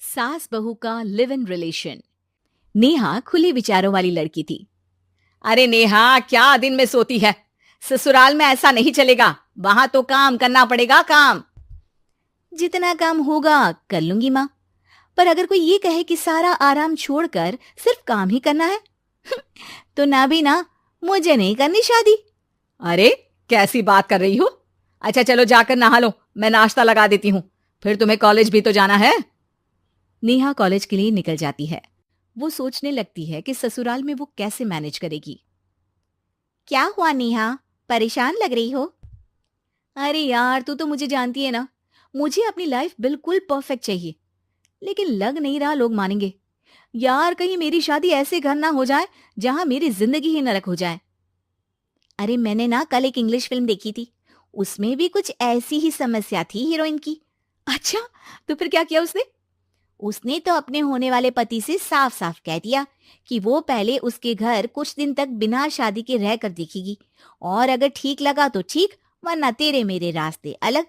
सास बहू का लिव इन रिलेशन। नेहा खुले विचारों वाली लड़की थी। अरे नेहा, क्या दिन में सोती है? ससुराल में ऐसा नहीं चलेगा, वहां तो काम करना पड़ेगा। काम जितना काम होगा कर लूंगी माँ, पर अगर कोई ये कहे कि सारा आराम छोड़कर सिर्फ काम ही करना है तो ना भी ना, मुझे नहीं करनी शादी। अरे कैसी बात कर रही हो? अच्छा चलो जाकर नहा लो, मैं नाश्ता लगा देती हूँ, फिर तुम्हें कॉलेज भी तो जाना है। नेहा कॉलेज के लिए निकल जाती है। वो सोचने लगती है कि ससुराल में वो कैसे मैनेज करेगी। क्या हुआ नेहा, परेशान लग रही हो? अरे यार, तू तो मुझे जानती है ना, मुझे अपनी लाइफ बिल्कुल परफेक्ट चाहिए, लेकिन लग नहीं रहा लोग मानेंगे। यार कहीं मेरी शादी ऐसे घर ना हो जाए जहां मेरी जिंदगी ही नरक हो जाए। अरे मैंने ना कल एक इंग्लिश फिल्म देखी थी, उसमें भी कुछ ऐसी ही समस्या थी हीरोइन की। अच्छा, तो फिर क्या किया उसने? उसने तो अपने होने वाले पति से साफ साफ कह दिया कि वो पहले उसके घर कुछ दिन तक बिना शादी के रह कर देखेगी, और अगर ठीक लगा तो ठीक, वरना तेरे मेरे रास्ते अलग।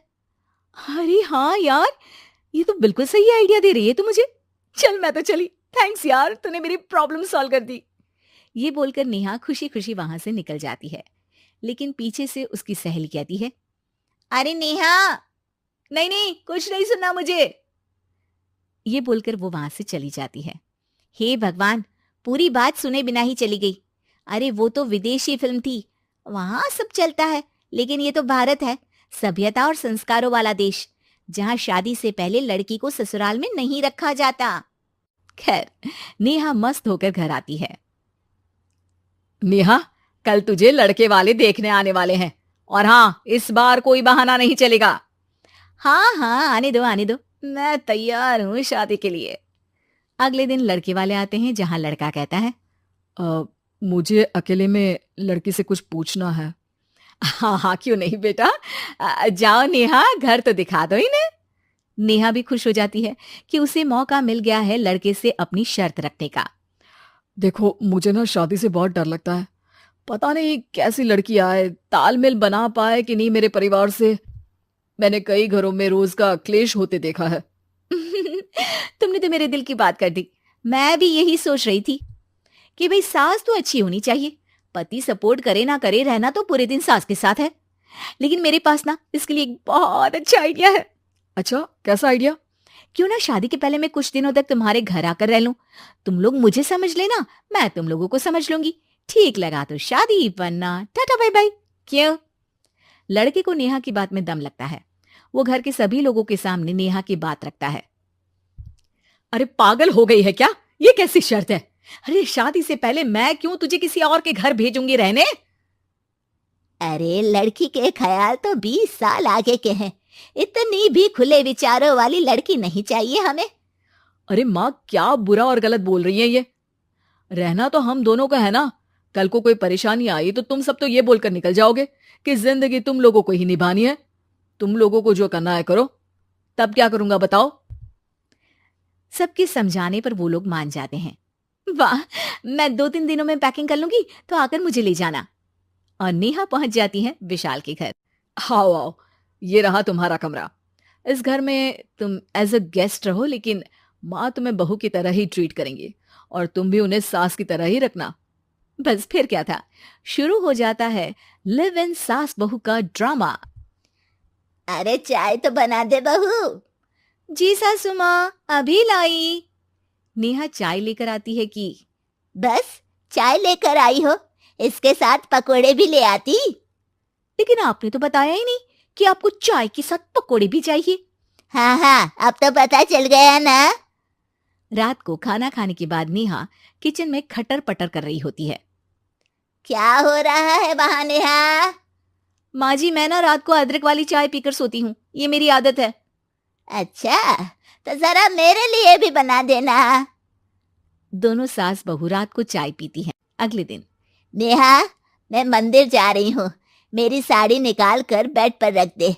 अरे हाँ यार, ये तो बिल्कुल सही आइडिया दे रही है तू मुझे। चल मैं तो चली, थैंक्स यार, तूने मेरी प्रॉब्लम सॉल्व कर दी। ये बोलकर नेहा खुशी खुशी वहां से निकल जाती है, लेकिन पीछे से उसकी सहेली कहती है, अरे नेहा, नहीं नहीं, कुछ नहीं सुनना मुझे। ये बोलकर वो वहां से चली जाती है। हे भगवान, पूरी बात सुने बिना ही चली गई। अरे वो तो विदेशी फिल्म थी, वहां सब चलता है, लेकिन ये तो भारत है, सभ्यता और संस्कारों वाला देश, जहां शादी से पहले लड़की को ससुराल में नहीं रखा जाता। खैर, नेहा मस्त होकर घर आती है। नेहा, कल तुझे लड़के वाले देखने आने वाले हैं, और हाँ, इस बार कोई बहाना नहीं चलेगा। हाँ हाँ, आने दो आने दो, मैं तैयार हूँ शादी के लिए। अगले दिन लड़के वाले आते हैं, जहां लड़का कहता है, मुझे अकेले में लड़की से कुछ पूछना है। हाँ हाँ, क्यों नहीं बेटा, जाओ नेहा, घर तो दिखा दो इन्हें। नेहा भी खुश हो जाती है कि उसे मौका मिल गया है लड़के से अपनी शर्त रखने का। देखो, मुझे ना शादी से बहुत डर लगता है, पता नहीं कैसी लड़की आए, तालमेल बना पाए कि नहीं मेरे परिवार से। मैंने कई घरों में रोज का क्लेश होते देखा है। तुमने तो मेरे दिल की बात कर दी। मैं भी यही सोच रही थी कि भाई सास तो अच्छी होनी चाहिए, पति सपोर्ट करे ना करे, रहना तो पूरे दिन सास के साथ है। लेकिन मेरे पास ना इसके लिए एक बहुत अच्छा आइडिया है। अच्छा, कैसा आइडिया? क्यों ना शादी के पहले मैं कुछ दिनों तक तुम्हारे घर आकर रह लूं, तुम लोग मुझे समझ लेना, मैं तुम लोगों को समझ लूंगी, ठीक लगा तो शादी, वरना टाटा बाय बाय। क्यों? लड़के को नेहा की बात में दम लगता है। वो घर के सभी लोगों के सामने नेहा की बात रखता है। अरे पागल हो गई है क्या? ये कैसी शर्त है? अरे शादी से पहले मैं क्यों तुझे किसी और के घर भेजूंगी रहने? अरे लड़की के ख्याल तो 20 साल आगे के हैं, इतनी भी खुले विचारों वाली लड़की नहीं चाहिए हमें। अरे माँ, क्या बुरा और गलत बोल रही है ये? रहना तो हम दोनों का है ना, कल को कोई परेशानी आई तो तुम सब तो ये बोलकर निकल जाओगे कि जिंदगी तुम लोगों को ही निभानी है, तुम लोगों को जो करना है करो। तब क्या करूंगा बताओ? सबके समझाने पर वो लोग मान जाते हैं। वाह, मैं 2-3 दिनों में पैकिंग कर लूंगी, तो आकर मुझे ले जाना। और नेहा पहुंच जाती है विशाल के घर। आओ आओ, ये रहा तुम्हारा कमरा। इस घर में तुम एज अ गेस्ट रहो, लेकिन माँ तुम्हें बहू की तरह ही ट्रीट करेंगी, और तुम भी उन्हें सास की तरह ही रखना। बस फिर क्या था, शुरू हो जाता है लिव इन सास बहू का ड्रामा। अरे चाय तो बना दे बहू। जी सासू माँ, अभी लाई। नेहा चाय लेकर आती है कि बस चाय लेकर आई हो, इसके साथ पकोड़े भी ले आती। लेकिन आपने तो बताया ही नहीं कि आपको चाय के साथ पकोड़े भी चाहिए। हाँ हाँ, अब तो पता चल गया ना। रात को खाना खाने के बाद नेहा किचन में खटर पटर कर रही होती है। क्या हो रहा है वहां नेहा? माँ जी, मैं ना रात को अदरक वाली चाय पीकर सोती हूँ, ये मेरी आदत है। अच्छा, तो जरा मेरे लिए भी बना देना। दोनों सास बहू रात को चाय पीती हैं। अगले दिन, नेहा, मैं मंदिर जा रही हूँ, मेरी साड़ी निकाल कर बेड पर रख दे।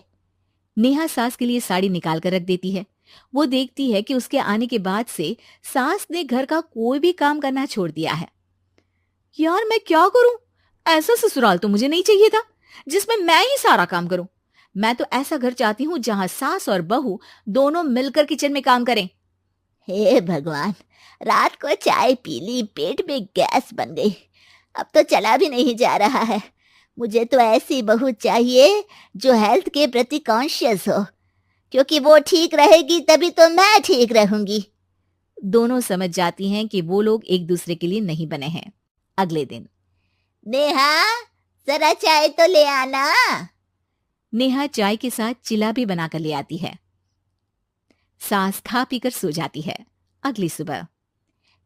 नेहा सास के लिए साड़ी निकाल कर रख देती है। वो देखती है कि उसके आने के बाद से सास ने घर का कोई भी काम करना छोड़ दिया है। यार मैं क्या करूं? ऐसा ससुराल तो मुझे नहीं चाहिए था जिसमें मैं ही सारा काम करूं। मैं तो ऐसा घर चाहती हूं जहां सास और बहू दोनों मिलकर किचन में काम करें। हे भगवान, रात को चाय पी ली, पेट में गैस बन गई, अब तो चला भी नहीं जा रहा है। मुझे तो ऐसी बहू चाहिए जो हेल्थ के प्रति कॉन्शियस हो, क्योंकि वो ठीक रहेगी तभी तो मैं ठीक रहूंगी। दोनों समझ जाती हैं कि वो लोग एक दूसरे के लिए नहीं बने हैं। अगले दिन नेहा, जरा चाय तो ले आना। नेहा चाय के साथ चिला भी बनाकर ले आती है। सास खा पीकर सो जाती है। अगली सुबह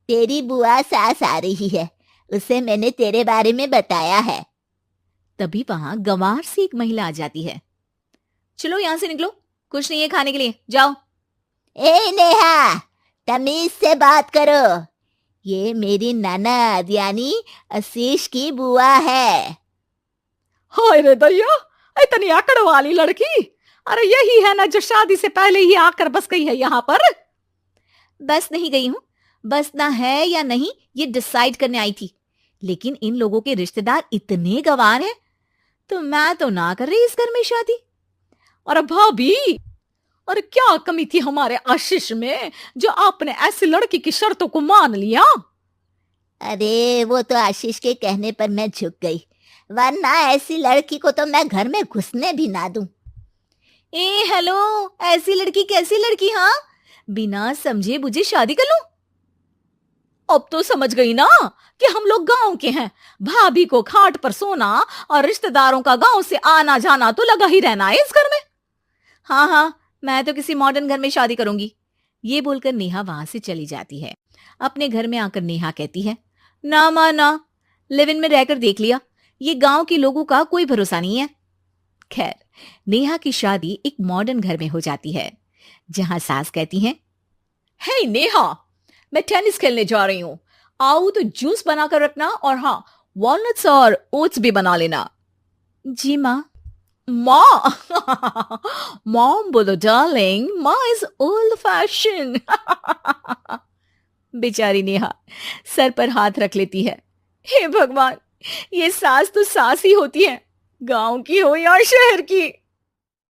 तेरी बुआ सास आ रही है, उसे मैंने तेरे बारे में बताया है। तभी वहां गंवार से एक महिला आ जाती है। चलो यहां से निकलो, कुछ नहीं है खाने के लिए, जाओ। ए नेहा, तमीज से बात करो, ये मेरी ननद यानी आशीष की बुआ है। हाय रे दैया, इतनी आकड़ वाली लड़की! अरे यही है ना जो शादी से पहले ही आकर बस गई है यहाँ पर। बस नहीं गई हूं, बसना है या नहीं ये डिसाइड करने आई थी, लेकिन इन लोगों के रिश्तेदार इतने गंवार हैं तो मैं तो ना कर रही इस घर में शादी। और भाभी, और क्या कमी थी हमारे आशीष में जो आपने ऐसी लड़की की शर्तों को मान लिया? अरे वो तो आशीष के कहने पर मैं झुक गई, वरना ऐसी लड़की को तो मैं घर में घुसने भी ना दूं। ए हेलो, ऐसी लड़की कैसी लड़की? हाँ, बिना समझे बुझे शादी कर लूं? अब तो समझ गई ना कि हम लोग गांव के हैं। भाभी को खाट पर सोना और रिश्तेदारों का गांव से आना जाना तो लगा ही रहना है इस घर में। हाँ हाँ, मैं तो किसी मॉडर्न घर में शादी करूंगी। ये बोलकर नेहा वहां से चली जाती है। अपने घर में आकर नेहा कहती है, ना मां ना, लिव इन में रहकर देख लिया, ये गांव के लोगों का कोई भरोसा नहीं है। खैर, नेहा की शादी एक मॉडर्न घर में हो जाती है, जहां सास कहती हैं, हे नेहा, मैं टेनिस खेलने जा रही हूं, आओ तो जूस बनाकर रखना, और हाँ, वॉलनट्स और ओट्स भी बना लेना। जी माँ। माँ मॉम बोलो डार्लिंग, माँ इज ओल्ड फैशन। बेचारी नेहा सर पर हाथ रख लेती है। हे भगवान, ये सास तो सास ही होती है, गांव की हो या शहर की।